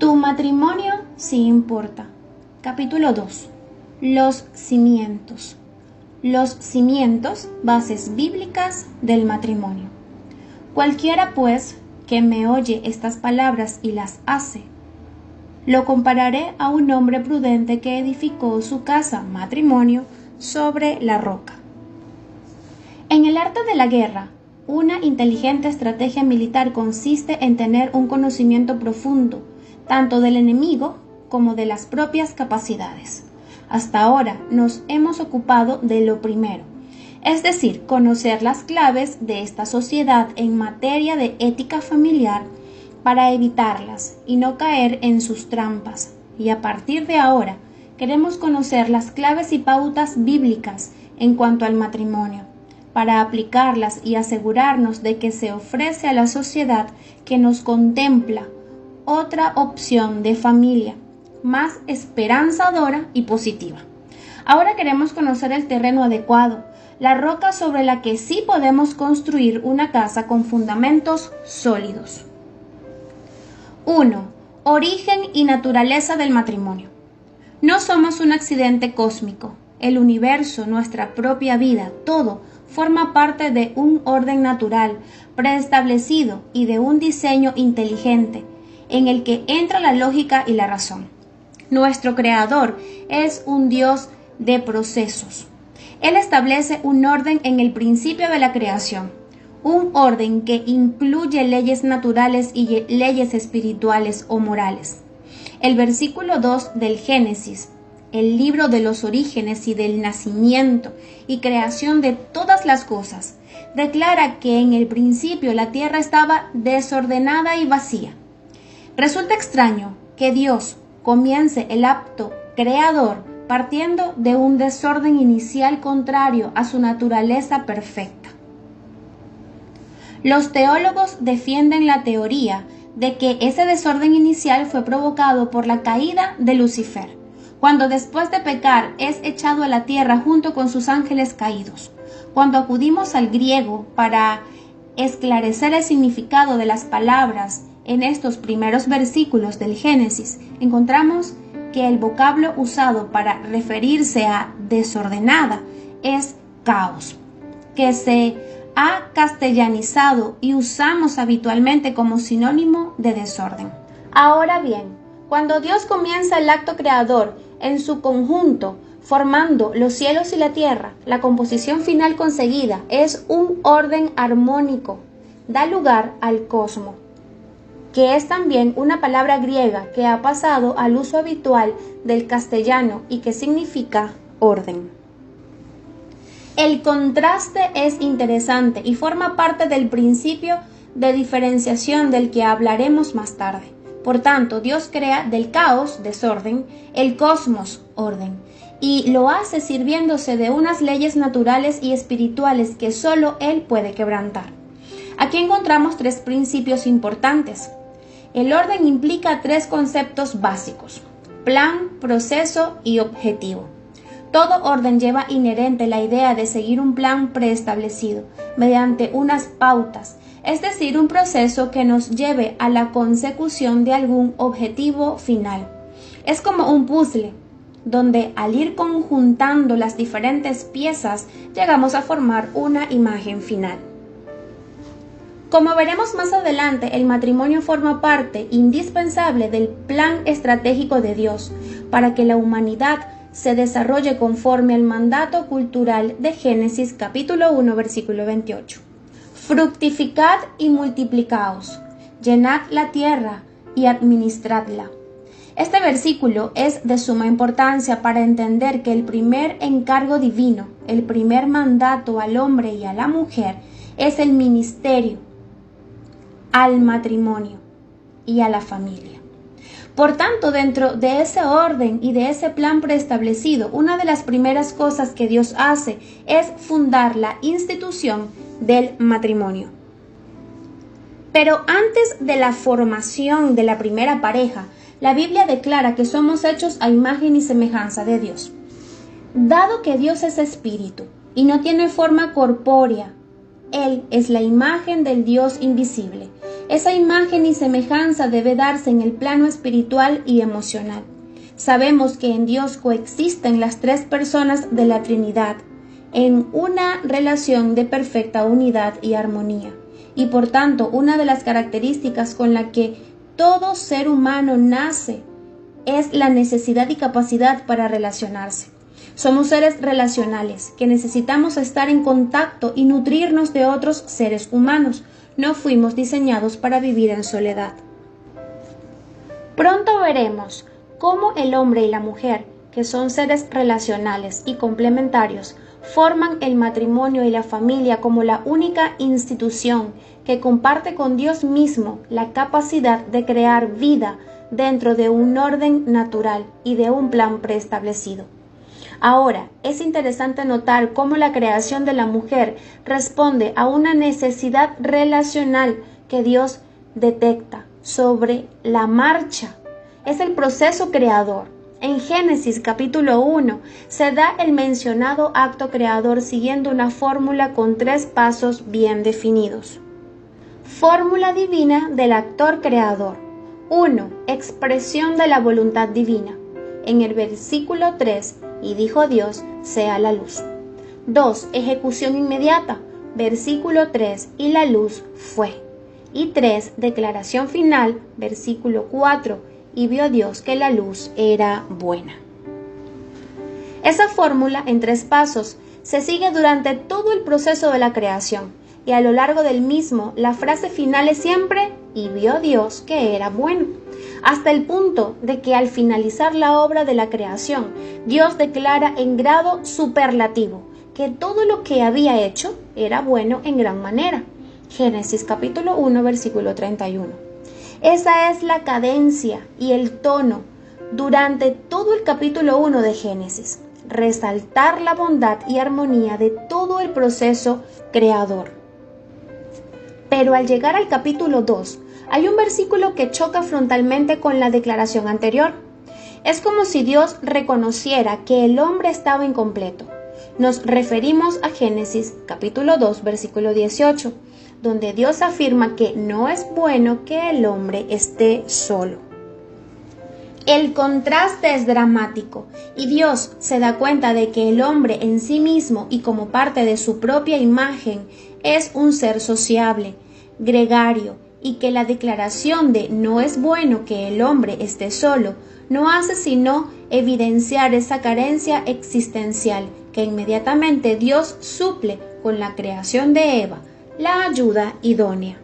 Tu matrimonio sí importa. Capítulo 2. Los cimientos. Los cimientos, bases bíblicas del matrimonio. Cualquiera, pues, que me oye estas palabras y las hace, lo compararé a un hombre prudente que edificó su casa, matrimonio, sobre la roca. En el arte de la guerra, una inteligente estrategia militar consiste en tener un conocimiento profundo, tanto del enemigo como de las propias capacidades. Hasta ahora nos hemos ocupado de lo primero, es decir, conocer las claves de esta sociedad en materia de ética familiar para evitarlas y no caer en sus trampas. Y a partir de ahora queremos conocer las claves y pautas bíblicas en cuanto al matrimonio, para aplicarlas y asegurarnos de que se ofrece a la sociedad que nos contempla otra opción de familia, más esperanzadora y positiva. Ahora queremos conocer el terreno adecuado, la roca sobre la que sí podemos construir una casa con fundamentos sólidos. 1. Origen y naturaleza del matrimonio. No somos un accidente cósmico. El universo, nuestra propia vida, todo forma parte de un orden natural, preestablecido y de un diseño inteligente, en el que entra la lógica y la razón. Nuestro Creador es un Dios de procesos. Él establece un orden en el principio de la creación, un orden que incluye leyes naturales y leyes espirituales o morales. El versículo 2 del Génesis, el libro de los orígenes y del nacimiento y creación de todas las cosas, declara que en el principio la tierra estaba desordenada y vacía. Resulta extraño que Dios comience el acto creador partiendo de un desorden inicial contrario a su naturaleza perfecta. Los teólogos defienden la teoría de que ese desorden inicial fue provocado por la caída de Lucifer, cuando después de pecar es echado a la tierra junto con sus ángeles caídos. Cuando acudimos al griego para esclarecer el significado de las palabras en estos primeros versículos del Génesis, encontramos que el vocablo usado para referirse a desordenada es caos, que se ha castellanizado y usamos habitualmente como sinónimo de desorden. Ahora bien, cuando Dios comienza el acto creador en su conjunto, formando los cielos y la tierra, la composición final conseguida es un orden armónico, da lugar al cosmos, que es también una palabra griega que ha pasado al uso habitual del castellano y que significa orden. El contraste es interesante y forma parte del principio de diferenciación del que hablaremos más tarde. Por tanto, Dios crea del caos, desorden, el cosmos, orden, y lo hace sirviéndose de unas leyes naturales y espirituales que solo Él puede quebrantar. Aquí encontramos tres principios importantes. El orden implica tres conceptos básicos: plan, proceso y objetivo. Todo orden lleva inherente la idea de seguir un plan preestablecido, mediante unas pautas, es decir, un proceso que nos lleve a la consecución de algún objetivo final. Es como un puzzle, donde al ir conjuntando las diferentes piezas, llegamos a formar una imagen final. Como veremos más adelante, el matrimonio forma parte indispensable del plan estratégico de Dios para que la humanidad se desarrolle conforme al mandato cultural de Génesis capítulo 1 versículo 28. Fructificad y multiplicaos, llenad la tierra y administradla. Este versículo es de suma importancia para entender que el primer encargo divino, el primer mandato al hombre y a la mujer es el ministerio al matrimonio y a la familia. Por tanto, dentro de ese orden y de ese plan preestablecido, una de las primeras cosas que Dios hace es fundar la institución del matrimonio. Pero antes de la formación de la primera pareja, la Biblia declara que somos hechos a imagen y semejanza de Dios. Dado que Dios es espíritu y no tiene forma corpórea, Él es la imagen del Dios invisible. Esa imagen y semejanza debe darse en el plano espiritual y emocional. Sabemos que en Dios coexisten las tres personas de la Trinidad, en una relación de perfecta unidad y armonía. Y por tanto, una de las características con la que todo ser humano nace es la necesidad y capacidad para relacionarse. Somos seres relacionales, que necesitamos estar en contacto y nutrirnos de otros seres humanos. No fuimos diseñados para vivir en soledad. Pronto veremos cómo el hombre y la mujer, que son seres relacionales y complementarios, forman el matrimonio y la familia como la única institución que comparte con Dios mismo la capacidad de crear vida dentro de un orden natural y de un plan preestablecido. Ahora, es interesante notar cómo la creación de la mujer responde a una necesidad relacional que Dios detecta sobre la marcha. Es el proceso creador. En Génesis capítulo 1 se da el mencionado acto creador siguiendo una fórmula con 3 pasos bien definidos. Fórmula divina del actor creador. 1. Expresión de la voluntad divina. En el versículo 3, y dijo Dios, sea la luz. 2. Ejecución inmediata. Versículo 3, y la luz fue. Y 3. Declaración final. Versículo 4, y vio Dios que la luz era buena. Esa fórmula en 3 pasos se sigue durante todo el proceso de la creación, y a lo largo del mismo la frase final es siempre, y vio Dios que era bueno, hasta el punto de que al finalizar la obra de la creación, Dios declara en grado superlativo que todo lo que había hecho era bueno en gran manera. Génesis capítulo 1, versículo 31. Esa es la cadencia y el tono durante todo el capítulo 1 de Génesis, resaltar la bondad y armonía de todo el proceso creador. Pero al llegar al capítulo 2, hay un versículo que choca frontalmente con la declaración anterior. Es como si Dios reconociera que el hombre estaba incompleto. Nos referimos a Génesis capítulo 2, versículo 18, donde Dios afirma que no es bueno que el hombre esté solo. El contraste es dramático y Dios se da cuenta de que el hombre en sí mismo y como parte de su propia imagen es un ser sociable, gregario, y que la declaración de no es bueno que el hombre esté solo no hace sino evidenciar esa carencia existencial que inmediatamente Dios suple con la creación de Eva, la ayuda idónea.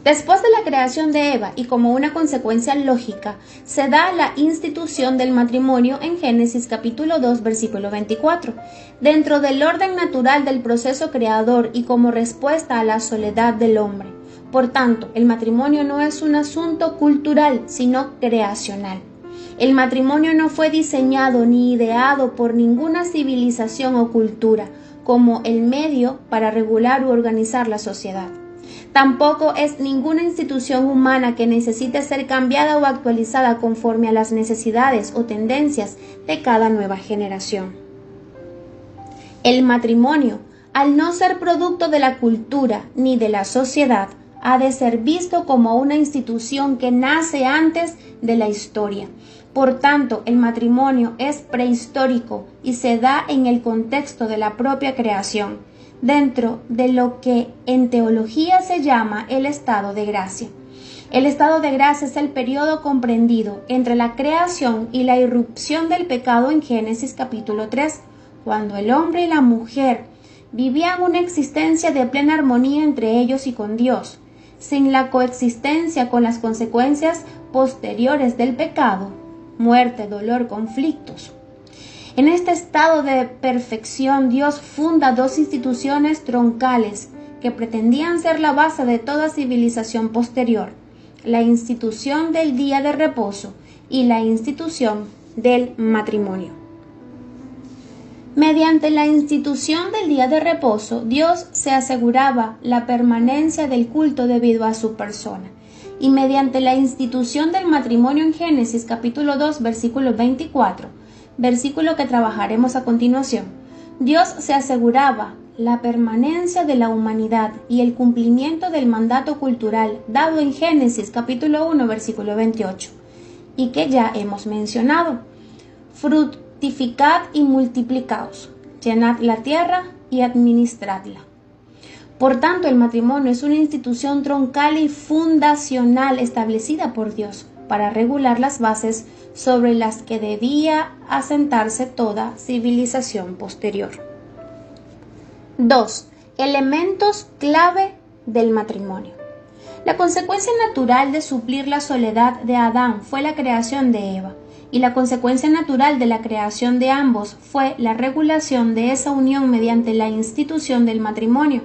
Después de la creación de Eva y como una consecuencia lógica, se da la institución del matrimonio en Génesis capítulo 2, versículo 24. Dentro del orden natural del proceso creador y como respuesta a la soledad del hombre. Por tanto, el matrimonio no es un asunto cultural, sino creacional. El matrimonio no fue diseñado ni ideado por ninguna civilización o cultura como el medio para regular u organizar la sociedad. Tampoco es ninguna institución humana que necesite ser cambiada o actualizada conforme a las necesidades o tendencias de cada nueva generación. El matrimonio, al no ser producto de la cultura ni de la sociedad, ha de ser visto como una institución que nace antes de la historia. Por tanto, el matrimonio es prehistórico y se da en el contexto de la propia creación, dentro de lo que en teología se llama el estado de gracia. El estado de gracia es el periodo comprendido entre la creación y la irrupción del pecado en Génesis capítulo 3, cuando el hombre y la mujer vivían una existencia de plena armonía entre ellos y con Dios, sin la coexistencia con las consecuencias posteriores del pecado, muerte, dolor, conflictos. En este estado de perfección, Dios funda 2 instituciones troncales que pretendían ser la base de toda civilización posterior: la institución del día de reposo y la institución del matrimonio. Mediante la institución del día de reposo, Dios se aseguraba la permanencia del culto debido a su persona. Y mediante la institución del matrimonio en Génesis capítulo 2, versículo 24, versículo que trabajaremos a continuación, Dios se aseguraba la permanencia de la humanidad y el cumplimiento del mandato cultural dado en Génesis capítulo 1 versículo 28 y que ya hemos mencionado. Fructificad y multiplicaos, llenad la tierra y administradla. Por tanto, el matrimonio es una institución troncal y fundacional establecida por Dios para regular las bases sobre las que debía asentarse toda civilización posterior. 2. Elementos clave del matrimonio. La consecuencia natural de suplir la soledad de Adán fue la creación de Eva, y la consecuencia natural de la creación de ambos fue la regulación de esa unión mediante la institución del matrimonio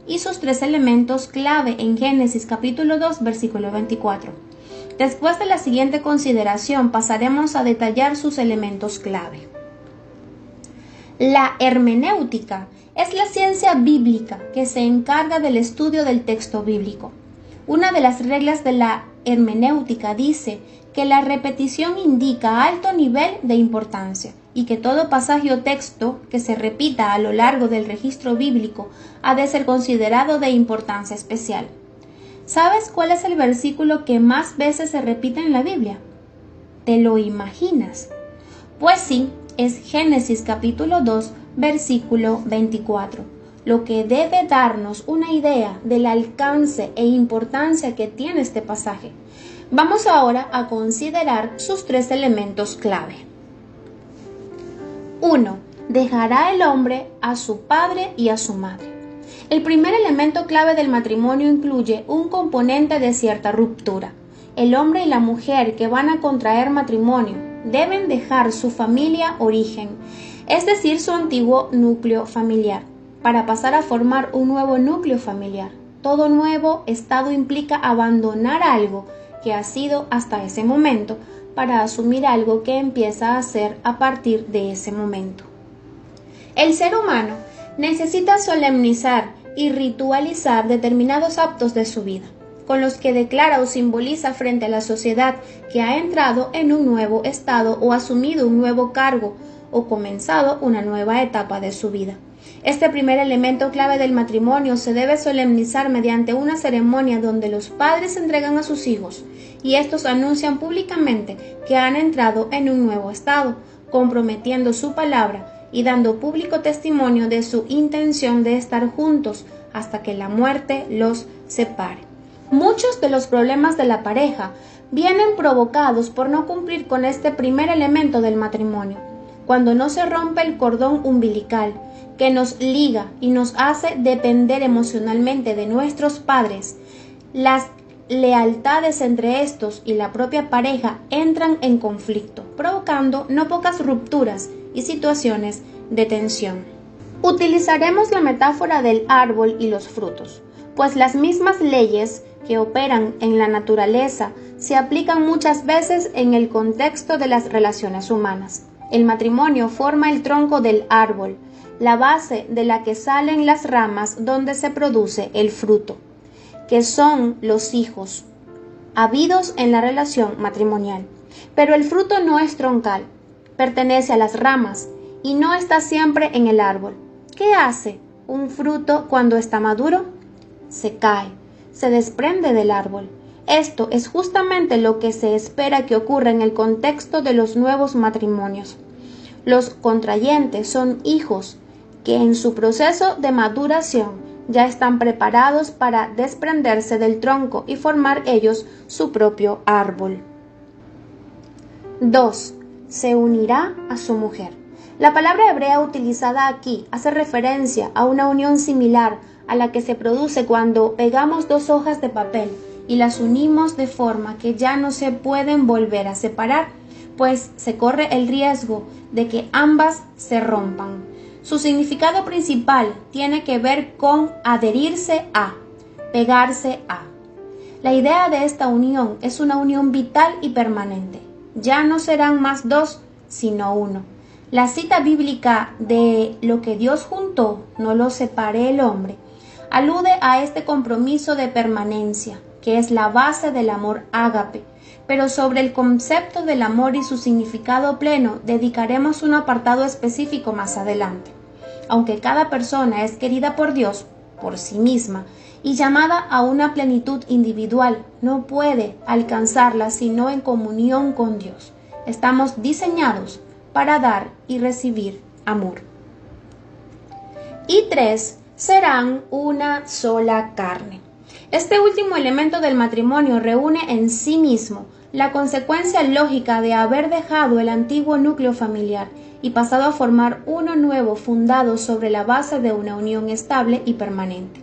y sus tres elementos clave en Génesis capítulo 2 versículo 24. Después de la siguiente consideración pasaremos a detallar sus elementos clave. La hermenéutica es la ciencia bíblica que se encarga del estudio del texto bíblico. Una de las reglas de la hermenéutica dice que la repetición indica alto nivel de importancia y que todo pasaje o texto que se repita a lo largo del registro bíblico ha de ser considerado de importancia especial. ¿Sabes cuál es el versículo que más veces se repite en la Biblia? ¿Te lo imaginas? Pues sí, es Génesis capítulo 2, versículo 24, lo que debe darnos una idea del alcance e importancia que tiene este pasaje. Vamos ahora a considerar sus tres elementos clave. 1. Dejará el hombre a su padre y a su madre. El primer elemento clave del matrimonio incluye un componente de cierta ruptura. El hombre y la mujer que van a contraer matrimonio deben dejar su familia origen, es decir, su antiguo núcleo familiar, para pasar a formar un nuevo núcleo familiar. Todo nuevo estado implica abandonar algo que ha sido hasta ese momento para asumir algo que empieza a ser a partir de ese momento. El ser humano necesita solemnizar y ritualizar determinados actos de su vida, con los que declara o simboliza frente a la sociedad que ha entrado en un nuevo estado o asumido un nuevo cargo o comenzado una nueva etapa de su vida. Este primer elemento clave del matrimonio se debe solemnizar mediante una ceremonia donde los padres entregan a sus hijos y estos anuncian públicamente que han entrado en un nuevo estado, comprometiendo su palabra y dando público testimonio de su intención de estar juntos hasta que la muerte los separe. Muchos de los problemas de la pareja vienen provocados por no cumplir con este primer elemento del matrimonio. Cuando no se rompe el cordón umbilical que nos liga y nos hace depender emocionalmente de nuestros padres, las lealtades entre estos y la propia pareja entran en conflicto, provocando no pocas rupturas y situaciones de tensión. Utilizaremos la metáfora del árbol y los frutos, pues las mismas leyes que operan en la naturaleza se aplican muchas veces en el contexto de las relaciones humanas. El matrimonio forma el tronco del árbol, la base de la que salen las ramas donde se produce el fruto, que son los hijos, habidos en la relación matrimonial. Pero el fruto no es troncal, pertenece a las ramas y no está siempre en el árbol. ¿Qué hace un fruto cuando está maduro? Se cae, se desprende del árbol. Esto es justamente lo que se espera que ocurra en el contexto de los nuevos matrimonios. Los contrayentes son hijos que en su proceso de maduración ya están preparados para desprenderse del tronco y formar ellos su propio árbol. 2. Se unirá a su mujer. La palabra hebrea utilizada aquí hace referencia a una unión similar a la que se produce cuando pegamos dos hojas de papel y las unimos de forma que ya no se pueden volver a separar, pues se corre el riesgo de que ambas se rompan. Su significado principal tiene que ver con adherirse a, pegarse a. La idea de esta unión es una unión vital y permanente. Ya no serán más dos, sino uno. La cita bíblica de lo que Dios juntó, no lo separe el hombre, alude a este compromiso de permanencia, que es la base del amor ágape. Pero sobre el concepto del amor y su significado pleno dedicaremos un apartado específico más adelante. aunque cada persona es querida por Dios, por sí misma, y llamada a una plenitud individual, no puede alcanzarla sino en comunión con Dios. Estamos diseñados para dar y recibir amor. Y 3, serán una sola carne. Este último elemento del matrimonio reúne en sí mismo la consecuencia lógica de haber dejado el antiguo núcleo familiar y pasado a formar uno nuevo fundado sobre la base de una unión estable y permanente.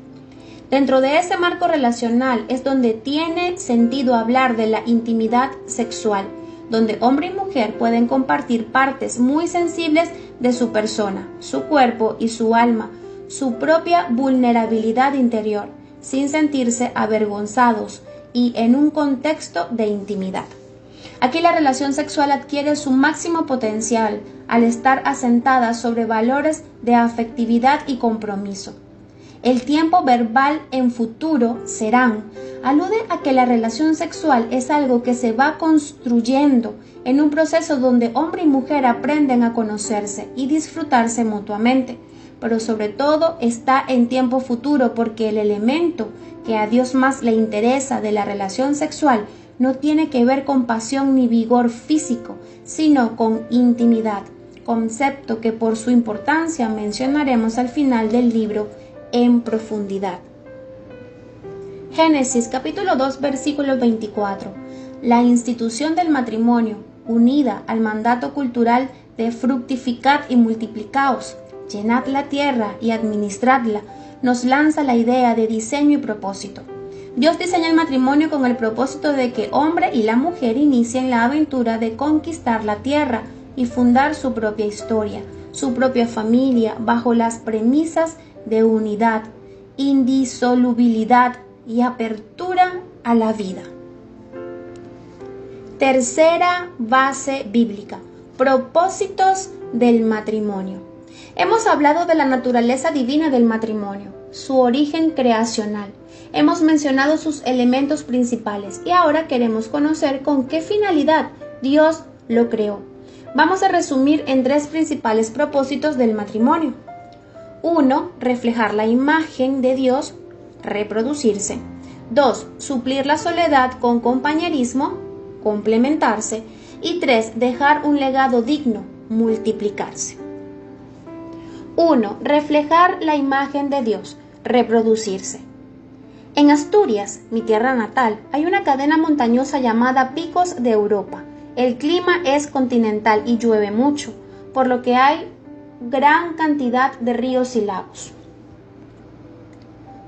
Dentro de ese marco relacional es donde tiene sentido hablar de la intimidad sexual, donde hombre y mujer pueden compartir partes muy sensibles de su persona, su cuerpo y su alma, su propia vulnerabilidad interior, sin sentirse avergonzados y en un contexto de intimidad. Aquí la relación sexual adquiere su máximo potencial al estar asentada sobre valores de afectividad y compromiso. El tiempo verbal en futuro serán alude a que la relación sexual es algo que se va construyendo en un proceso donde hombre y mujer aprenden a conocerse y disfrutarse mutuamente, pero sobre todo está en tiempo futuro porque el elemento que a Dios más le interesa de la relación sexual no tiene que ver con pasión ni vigor físico, sino con intimidad, concepto que por su importancia mencionaremos al final del libro en profundidad. Génesis capítulo 2 versículo 24. La institución del matrimonio, unida al mandato cultural de fructificad y multiplicaos, llenad la tierra y administradla, nos lanza la idea de diseño y propósito. Dios diseña el matrimonio con el propósito de que hombre y la mujer inicien la aventura de conquistar la tierra y fundar su propia historia, su propia familia, bajo las premisas de unidad, indisolubilidad y apertura a la vida. Tercera base bíblica: propósitos del matrimonio. Hemos hablado de la naturaleza divina del matrimonio, su origen creacional. Hemos mencionado sus elementos principales y ahora queremos conocer con qué finalidad Dios lo creó. Vamos a resumir en 3 principales propósitos del matrimonio. 1. Reflejar la imagen de Dios, reproducirse. 2. Suplir la soledad con compañerismo, complementarse. Y 3. Dejar un legado digno, multiplicarse. 1. Reflejar la imagen de Dios, reproducirse. En Asturias, mi tierra natal, hay una cadena montañosa llamada Picos de Europa. El clima es continental y llueve mucho, por lo que hay gran cantidad de ríos y lagos.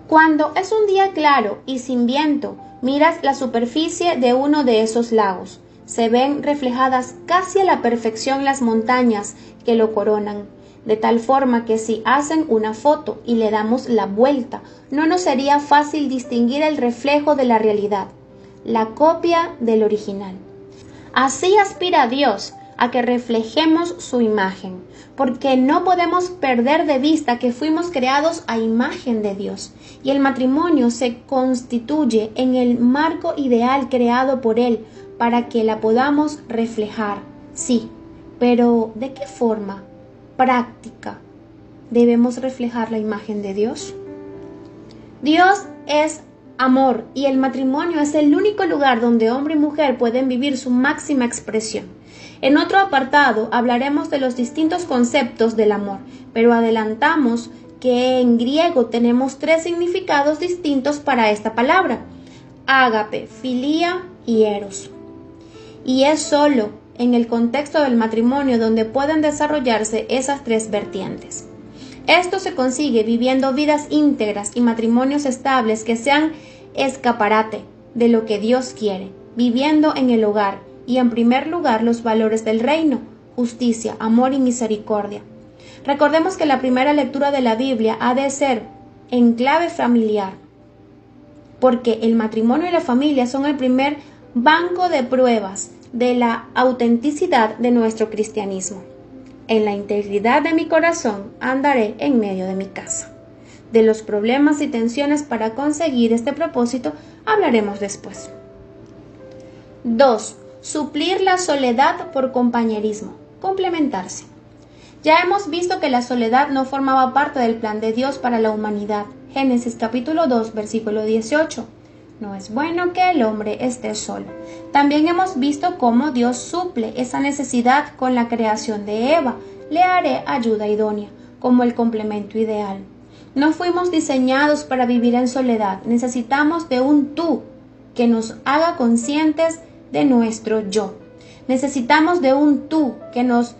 Cuando es un día claro y sin viento, miras la superficie de uno de esos lagos. Se ven reflejadas casi a la perfección las montañas que lo coronan, de tal forma que si hacen una foto y le damos la vuelta, no nos sería fácil distinguir el reflejo de la realidad, la copia del original. Así aspira Dios a que reflejemos su imagen, porque no podemos perder de vista que fuimos creados a imagen de Dios, y el matrimonio se constituye en el marco ideal creado por Él para que la podamos reflejar. Sí, pero ¿de qué forma práctica debemos reflejar la imagen de Dios? Dios es amor y el matrimonio es el único lugar donde hombre y mujer pueden vivir su máxima expresión. En otro apartado hablaremos de los distintos conceptos del amor, pero adelantamos que en griego tenemos 3 significados distintos para esta palabra: ágape, filía y eros. Y es solo en el contexto del matrimonio donde pueden desarrollarse esas 3 vertientes. Esto se consigue viviendo vidas íntegras y matrimonios estables que sean escaparate de lo que Dios quiere, viviendo en el hogar y en primer lugar los valores del reino, justicia, amor y misericordia. Recordemos que la primera lectura de la Biblia ha de ser en clave familiar, porque el matrimonio y la familia son el primer banco de pruebas de la autenticidad de nuestro cristianismo. En la integridad de mi corazón andaré en medio de mi casa. De los problemas y tensiones para conseguir este propósito hablaremos después. 2. Suplir la soledad por compañerismo, complementarse. Ya hemos visto que la soledad no formaba parte del plan de Dios para la humanidad. Génesis capítulo 2, versículo 18. No es bueno que el hombre esté solo. También hemos visto cómo Dios suple esa necesidad con la creación de Eva. Le haré ayuda idónea, como el complemento ideal. No fuimos diseñados para vivir en soledad. Necesitamos de un tú que nos haga conscientes de nuestro yo. Necesitamos de un tú que nos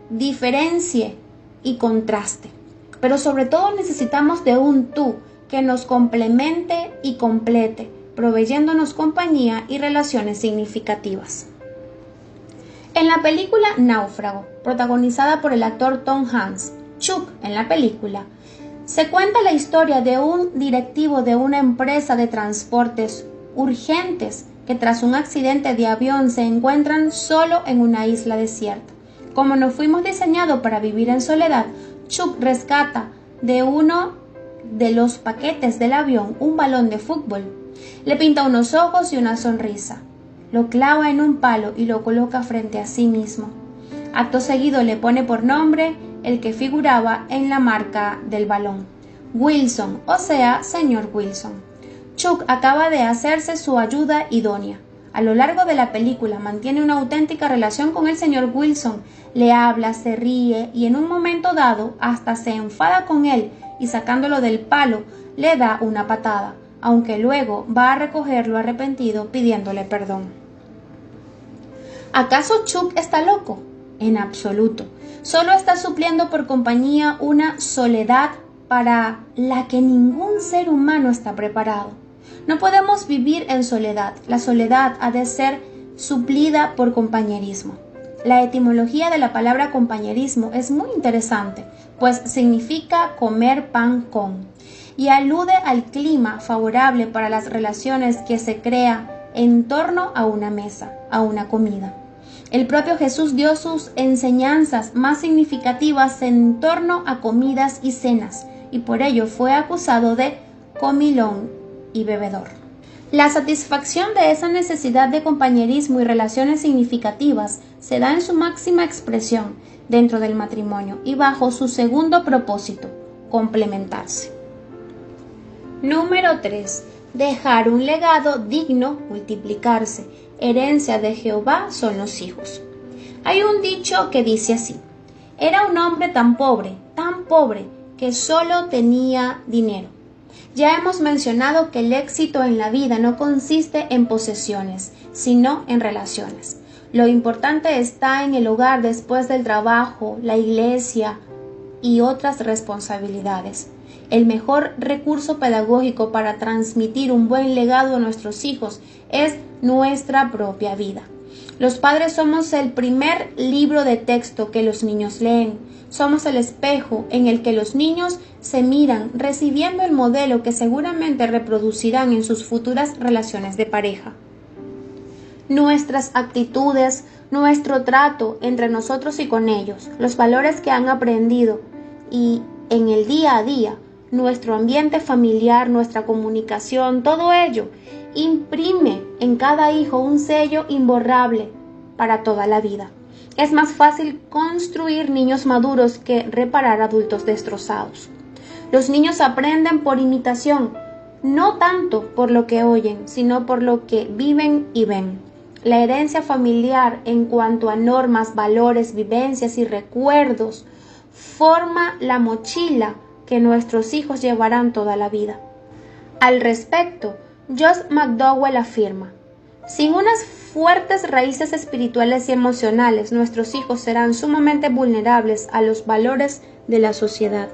diferencie y contraste. Pero sobre todo necesitamos de un tú que nos complemente y complete, proveyéndonos compañía y relaciones significativas. En la película Náufrago, protagonizada por el actor Tom Hanks, Chuck en la película, se cuenta la historia de un directivo de una empresa de transportes urgentes que tras un accidente de avión se encuentran solo en una isla desierta. Como no fuimos diseñados para vivir en soledad, Chuck rescata de uno de los paquetes del avión un balón de fútbol. Le pinta unos ojos y una sonrisa. Lo clava en un palo y lo coloca frente a sí mismo. Acto seguido le pone por nombre el que figuraba en la marca del balón: Wilson, o sea, señor Wilson. Chuck acaba de hacerse su ayuda idónea. A lo largo de la película mantiene una auténtica relación con el señor Wilson, le habla, se ríe y en un momento dado hasta se enfada con él y sacándolo del palo le da una patada, aunque luego va a recogerlo arrepentido pidiéndole perdón. ¿Acaso Chuck está loco? En absoluto. Solo está supliendo por compañía una soledad para la que ningún ser humano está preparado. No podemos vivir en soledad. La soledad ha de ser suplida por compañerismo. La etimología de la palabra compañerismo es muy interesante, pues significa comer pan con, y alude al clima favorable para las relaciones que se crea en torno a una mesa, a una comida. El propio Jesús dio sus enseñanzas más significativas en torno a comidas y cenas, y por ello fue acusado de comilón y bebedor. La satisfacción de esa necesidad de compañerismo y relaciones significativas se da en su máxima expresión dentro del matrimonio y bajo su segundo propósito, complementarse. Número 3. Dejar un legado digno, multiplicarse. Herencia de Jehová son los hijos. Hay un dicho que dice así: era un hombre tan pobre, que solo tenía dinero. Ya hemos mencionado que el éxito en la vida no consiste en posesiones, sino en relaciones. Lo importante está en el hogar después del trabajo, la iglesia y otras responsabilidades. El mejor recurso pedagógico para transmitir un buen legado a nuestros hijos es nuestra propia vida. Los padres somos el primer libro de texto que los niños leen. Somos el espejo en el que los niños se miran, recibiendo el modelo que seguramente reproducirán en sus futuras relaciones de pareja. Nuestras actitudes, nuestro trato entre nosotros y con ellos, los valores que han aprendido y en el día a día, nuestro ambiente familiar, nuestra comunicación, todo ello imprime en cada hijo un sello imborrable para toda la vida. Es más fácil construir niños maduros que reparar adultos destrozados. Los niños aprenden por imitación, no tanto por lo que oyen, sino por lo que viven y ven. La herencia familiar en cuanto a normas, valores, vivencias y recuerdos forma la mochila que nuestros hijos llevarán toda la vida. Al respecto, Josh McDowell afirma: sin unas fuertes raíces espirituales y emocionales, nuestros hijos serán sumamente vulnerables a los valores de la sociedad.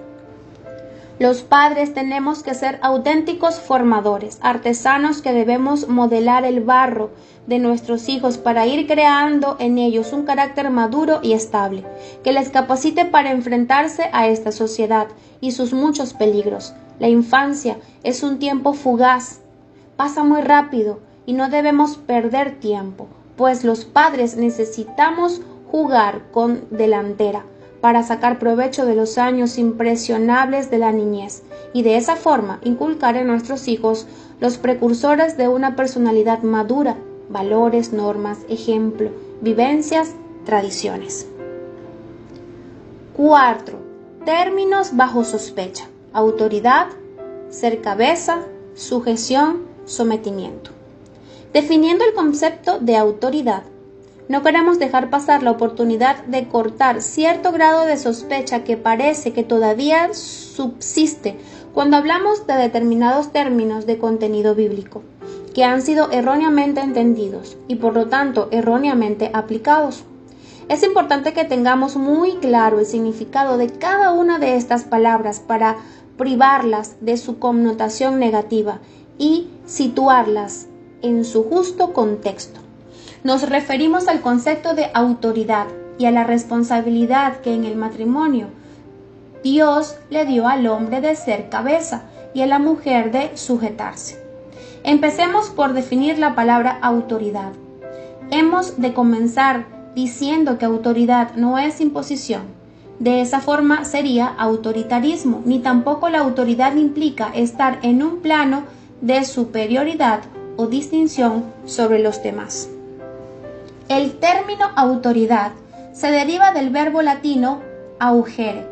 Los padres tenemos que ser auténticos formadores, artesanos que debemos modelar el barro de nuestros hijos para ir creando en ellos un carácter maduro y estable, que les capacite para enfrentarse a esta sociedad y sus muchos peligros. La infancia es un tiempo fugaz, pasa muy rápido y no debemos perder tiempo, pues los padres necesitamos jugar con delantera para sacar provecho de los años impresionables de la niñez y de esa forma inculcar en nuestros hijos los precursores de una personalidad madura, valores, normas, ejemplo, vivencias, tradiciones. 4. Términos bajo sospecha: autoridad, ser cabeza, sujeción, sometimiento. Definiendo el concepto de autoridad, no queremos dejar pasar la oportunidad de cortar cierto grado de sospecha que parece que todavía subsiste cuando hablamos de determinados términos de contenido bíblico, que han sido erróneamente entendidos y por lo tanto erróneamente aplicados. Es importante que tengamos muy claro el significado de cada una de estas palabras para privarlas de su connotación negativa y situarlas en su justo contexto. Nos referimos al concepto de autoridad y a la responsabilidad que en el matrimonio Dios le dio al hombre de ser cabeza y a la mujer de sujetarse. Empecemos por definir la palabra autoridad. Hemos de comenzar diciendo que autoridad no es imposición. De esa forma sería autoritarismo, ni tampoco la autoridad implica estar en un plano de superioridad o distinción sobre los demás. El término autoridad se deriva del verbo latino augere,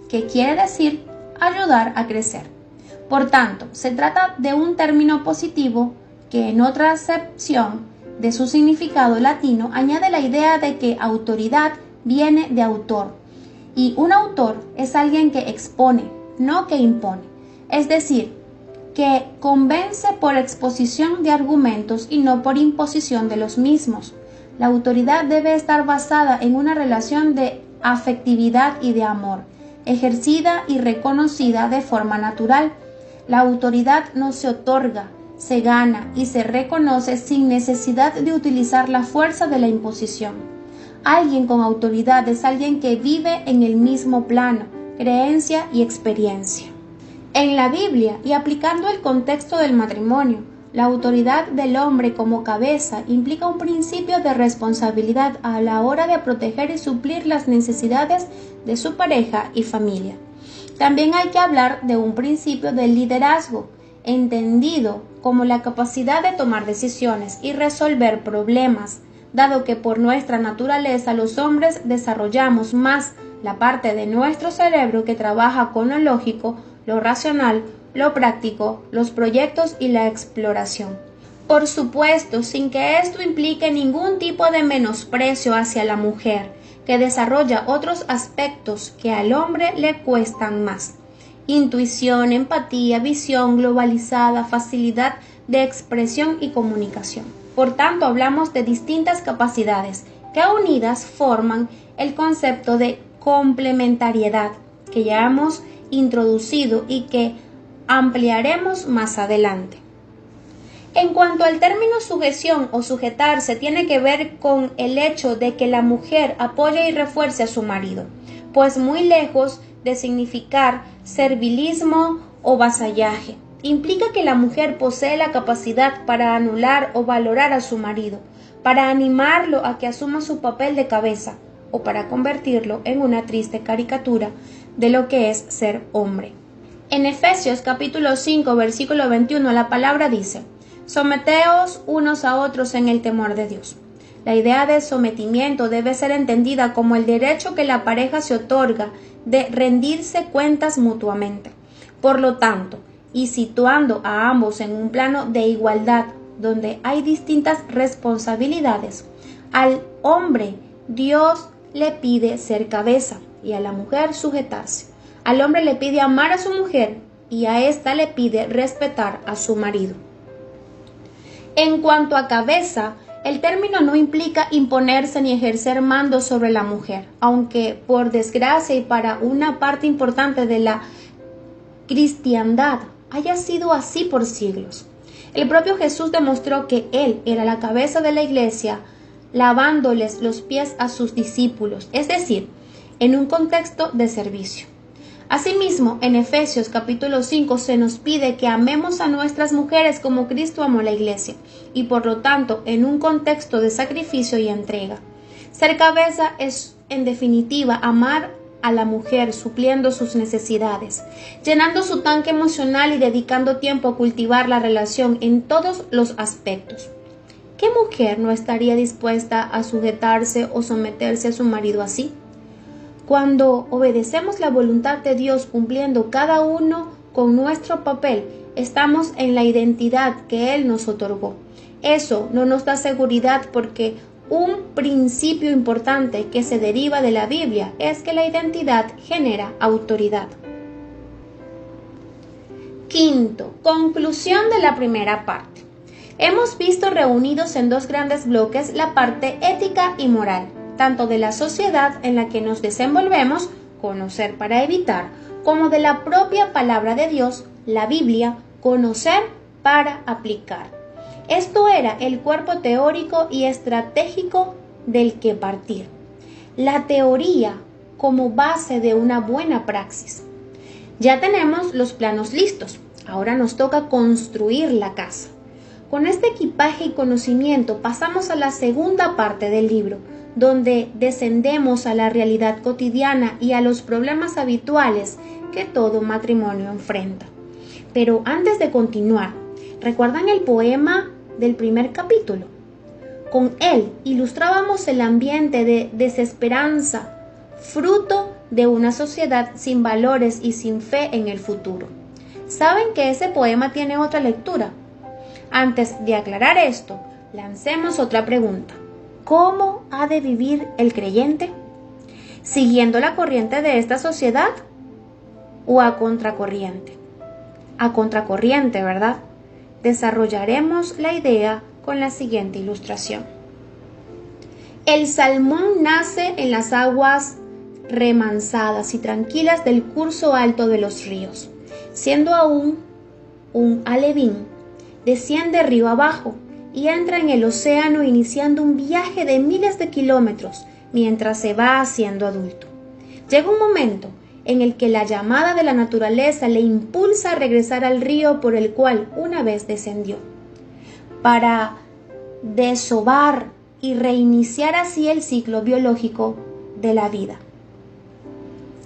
que quiere decir ayudar a crecer. Por tanto, se trata de un término positivo que en otra acepción de su significado latino añade la idea de que autoridad viene de autor, y un autor es alguien que expone, no que impone, es decir, que convence por exposición de argumentos y no por imposición de los mismos. La autoridad debe estar basada en una relación de afectividad y de amor, ejercida y reconocida de forma natural. La autoridad no se otorga, se gana y se reconoce sin necesidad de utilizar la fuerza de la imposición. Alguien con autoridad es alguien que vive en el mismo plano, creencia y experiencia. En la Biblia, y aplicando el contexto del matrimonio, la autoridad del hombre como cabeza implica un principio de responsabilidad a la hora de proteger y suplir las necesidades de su pareja y familia. También hay que hablar de un principio del liderazgo, entendido como la capacidad de tomar decisiones y resolver problemas, dado que por nuestra naturaleza los hombres desarrollamos más la parte de nuestro cerebro que trabaja con lo lógico, lo racional, lo práctico, los proyectos y la exploración. Por supuesto, sin que esto implique ningún tipo de menosprecio hacia la mujer, que desarrolla otros aspectos que al hombre le cuestan más: intuición, empatía, visión globalizada, facilidad de expresión y comunicación. Por tanto, hablamos de distintas capacidades que unidas forman el concepto de complementariedad que ya hemos introducido y que ampliaremos más adelante. En cuanto al término sujeción o sujetarse, tiene que ver con el hecho de que la mujer apoye y refuerce a su marido, pues muy lejos de significar servilismo o vasallaje, implica que la mujer posee la capacidad para anular o valorar a su marido, para animarlo a que asuma su papel de cabeza o para convertirlo en una triste caricatura de lo que es ser hombre. En Efesios capítulo 5 versículo 21 la palabra dice: someteos unos a otros en el temor de Dios. La idea de sometimiento debe ser entendida como el derecho que la pareja se otorga de rendirse cuentas mutuamente. Por lo tanto, y situando a ambos en un plano de igualdad donde hay distintas responsabilidades, al hombre Dios le pide ser cabeza y a la mujer sujetarse. Al hombre le pide amar a su mujer y a ésta le pide respetar a su marido. En cuanto a cabeza, el término no implica imponerse ni ejercer mando sobre la mujer, aunque por desgracia y para una parte importante de la cristiandad haya sido así por siglos. El propio Jesús demostró que Él era la cabeza de la iglesia, lavándoles los pies a sus discípulos, es decir, en un contexto de servicio. Asimismo, en Efesios capítulo 5 se nos pide que amemos a nuestras mujeres como Cristo amó la iglesia, y por lo tanto en un contexto de sacrificio y entrega. Ser cabeza es, en definitiva, amar a la mujer supliendo sus necesidades, llenando su tanque emocional y dedicando tiempo a cultivar la relación en todos los aspectos. ¿Qué mujer no estaría dispuesta a sujetarse o someterse a su marido así? Cuando obedecemos la voluntad de Dios cumpliendo cada uno con nuestro papel, estamos en la identidad que Él nos otorgó. Eso no nos da seguridad porque un principio importante que se deriva de la Biblia es que la identidad genera autoridad. Quinto, conclusión de la primera parte. Hemos visto reunidos en dos grandes bloques la parte ética y moral, tanto de la sociedad en la que nos desenvolvemos, conocer para evitar, como de la propia palabra de Dios, la Biblia, conocer para aplicar. Esto era el cuerpo teórico y estratégico del que partir. La teoría como base de una buena praxis. Ya tenemos los planos listos, ahora nos toca construir la casa. Con este equipaje y conocimiento pasamos a la segunda parte del libro, donde descendemos a la realidad cotidiana y a los problemas habituales que todo matrimonio enfrenta. Pero antes de continuar, ¿recuerdan el poema del primer capítulo? Con él ilustrábamos el ambiente de desesperanza, fruto de una sociedad sin valores y sin fe en el futuro. ¿Saben que ese poema tiene otra lectura? Antes de aclarar esto, lancemos otra pregunta. ¿Cómo ha de vivir el creyente? ¿Siguiendo la corriente de esta sociedad o a contracorriente? A contracorriente, ¿verdad? Desarrollaremos la idea con la siguiente ilustración. El salmón nace en las aguas remansadas y tranquilas del curso alto de los ríos. Siendo aún un alevín, desciende río abajo y entra en el océano iniciando un viaje de miles de kilómetros mientras se va haciendo adulto. Llega un momento en el que la llamada de la naturaleza le impulsa a regresar al río por el cual una vez descendió, para desovar y reiniciar así el ciclo biológico de la vida.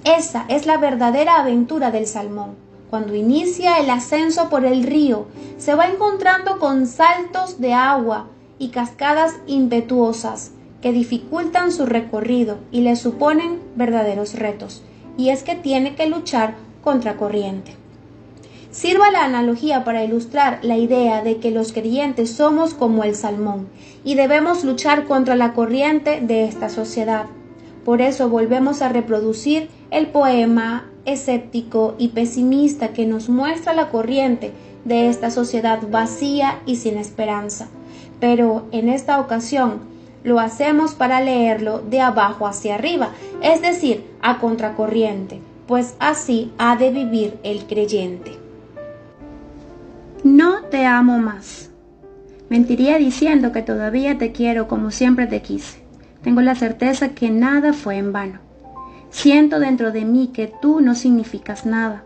Esa es la verdadera aventura del salmón. Cuando inicia el ascenso por el río, se va encontrando con saltos de agua y cascadas impetuosas que dificultan su recorrido y le suponen verdaderos retos. Y es que tiene que luchar contra corriente. Sirva la analogía para ilustrar la idea de que los creyentes somos como el salmón y debemos luchar contra la corriente de esta sociedad. Por eso volvemos a reproducir el poema escéptico y pesimista que nos muestra la corriente de esta sociedad vacía y sin esperanza. Pero en esta ocasión lo hacemos para leerlo de abajo hacia arriba, es decir, a contracorriente, pues así ha de vivir el creyente. No te amo más. Mentiría diciendo que todavía te quiero como siempre te quise. Tengo la certeza que nada fue en vano. Siento dentro de mí que tú no significas nada.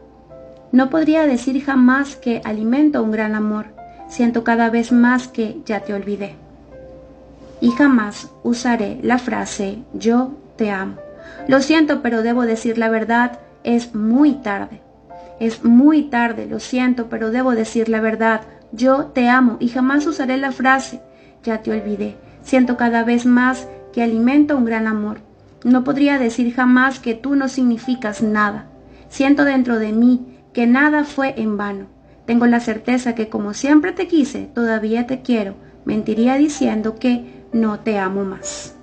No podría decir jamás que alimento un gran amor. Siento cada vez más que ya te olvidé. Y jamás usaré la frase yo te amo. Lo siento, pero debo decir la verdad, es muy tarde. Es muy tarde, lo siento, pero debo decir la verdad, yo te amo y jamás usaré la frase ya te olvidé. Siento cada vez más que alimento un gran amor. No podría decir jamás que tú no significas nada. Siento dentro de mí que nada fue en vano. Tengo la certeza que como siempre te quise, todavía te quiero. Mentiría diciendo que no te amo más.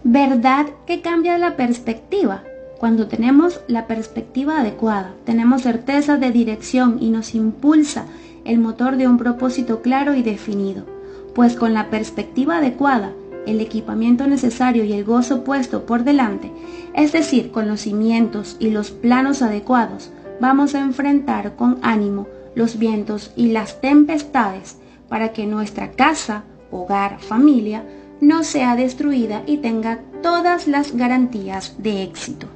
¿Verdad que cambia la perspectiva? Cuando tenemos la perspectiva adecuada, tenemos certeza de dirección y nos impulsa el motor de un propósito claro y definido. Pues con la perspectiva adecuada, el equipamiento necesario y el gozo puesto por delante, es decir, con los cimientos y los planos adecuados, vamos a enfrentar con ánimo los vientos y las tempestades para que nuestra casa, hogar, familia, no sea destruida y tenga todas las garantías de éxito.